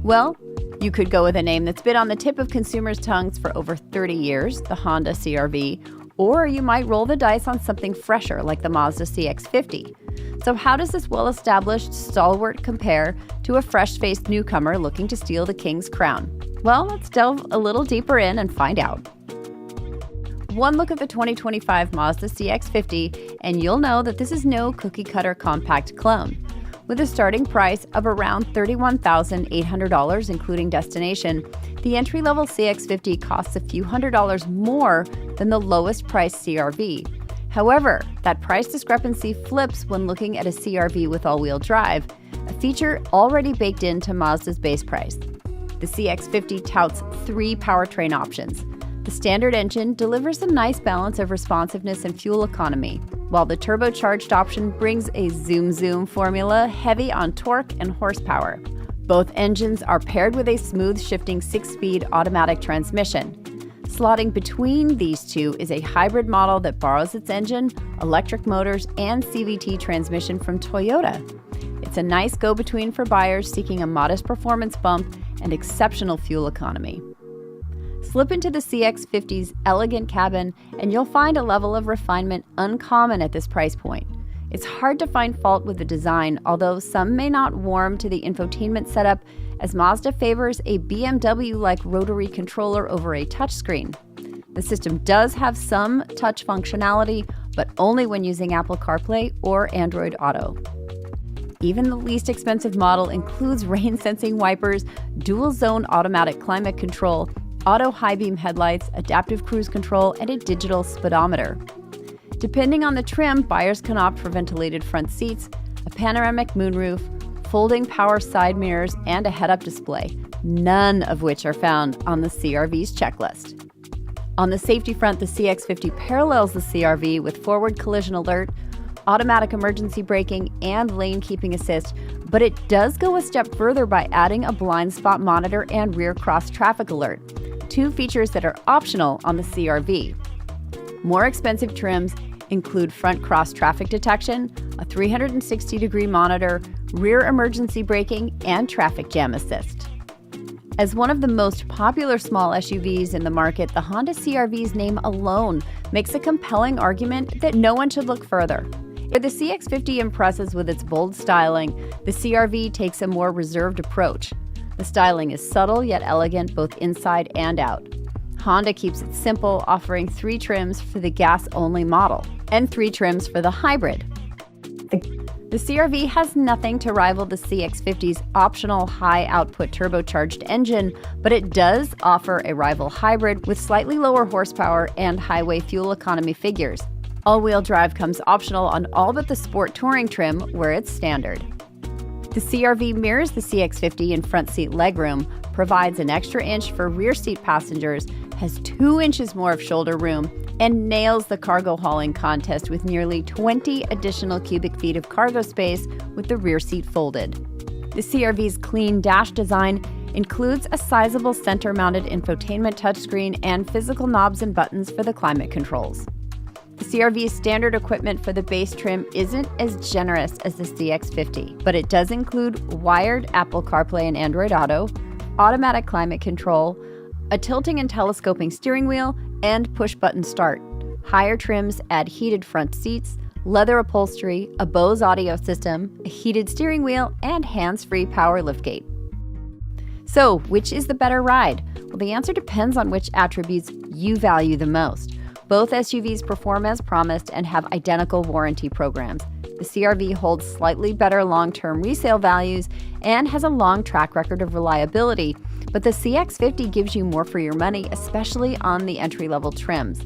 Well, you could go with a name that's been on the tip of consumers' tongues for over 30 years, the Honda CR-V, or you might roll the dice on something fresher like the Mazda CX-50. So how does this well-established stalwart compare to a fresh-faced newcomer looking to steal the king's crown? Well, let's delve a little deeper in and find out. One look at the 2025 Mazda CX-50 and you'll know that this is no cookie-cutter compact clone. With a starting price of around $31,800 including destination, the entry-level CX-50 costs a few $100s more than the lowest-priced CR-V. However, that price discrepancy flips when looking at a CR-V with all-wheel drive, a feature already baked into Mazda's base price. The CX-50 touts 3 powertrain options. The standard engine delivers a nice balance of responsiveness and fuel economy, while the turbocharged option brings a zoom-zoom formula heavy on torque and horsepower. Both engines are paired with a smooth shifting 6-speed automatic transmission. Slotting between these two is a hybrid model that borrows its engine, electric motors, and CVT transmission from Toyota. It's a nice go-between for buyers seeking a modest performance bump and exceptional fuel economy. Slip into the CX-50's elegant cabin and you'll find a level of refinement uncommon at this price point. It's hard to find fault with the design, although some may not warm to the infotainment setup, as Mazda favors a BMW-like rotary controller over a touchscreen. The system does have some touch functionality, but only when using Apple CarPlay or Android Auto. Even the least expensive model includes rain-sensing wipers, dual-zone automatic climate control, auto high-beam headlights, adaptive cruise control, and a digital speedometer. Depending on the trim, buyers can opt for ventilated front seats, a panoramic moonroof, folding power side mirrors, and a head-up display, none of which are found on the CR-V's checklist. On the safety front, the CX-50 parallels the CR-V with forward collision alert, automatic emergency braking, and lane keeping assist, but it does go a step further by adding a blind spot monitor and rear cross traffic alert, 2 features that are optional on the CR-V. More expensive trims include front cross traffic detection, a 360-degree monitor, rear emergency braking, and traffic jam assist. As one of the most popular small SUVs in the market, the Honda CR-V's name alone makes a compelling argument that no one should look further. If the CX-50 impresses with its bold styling, the CR-V takes a more reserved approach. The styling is subtle yet elegant both inside and out. Honda keeps it simple, offering 3 trims for the gas-only model and 3 trims for the hybrid. The CR-V has nothing to rival the CX-50's optional high-output turbocharged engine, but it does offer a rival hybrid with slightly lower horsepower and highway fuel economy figures. All-wheel drive comes optional on all but the Sport Touring trim, where it's standard. The CR-V mirrors the CX-50 in front seat legroom, provides an extra inch for rear seat passengers, has 2 inches more of shoulder room, and nails the cargo hauling contest with nearly 20 additional cubic feet of cargo space with the rear seat folded. The CR-V's clean dash design includes a sizable center-mounted infotainment touchscreen and physical knobs and buttons for the climate controls. The CR-V's standard equipment for the base trim isn't as generous as the CX-50, but it does include wired Apple CarPlay and Android Auto, automatic climate control, a tilting and telescoping steering wheel, and push-button start. Higher trims add heated front seats, leather upholstery, a Bose audio system, a heated steering wheel, and hands-free power liftgate. So, which is the better ride? Well, the answer depends on which attributes you value the most. Both SUVs perform as promised and have identical warranty programs. The CR-V holds slightly better long-term resale values and has a long track record of reliability, but the CX-50 gives you more for your money, especially on the entry-level trims.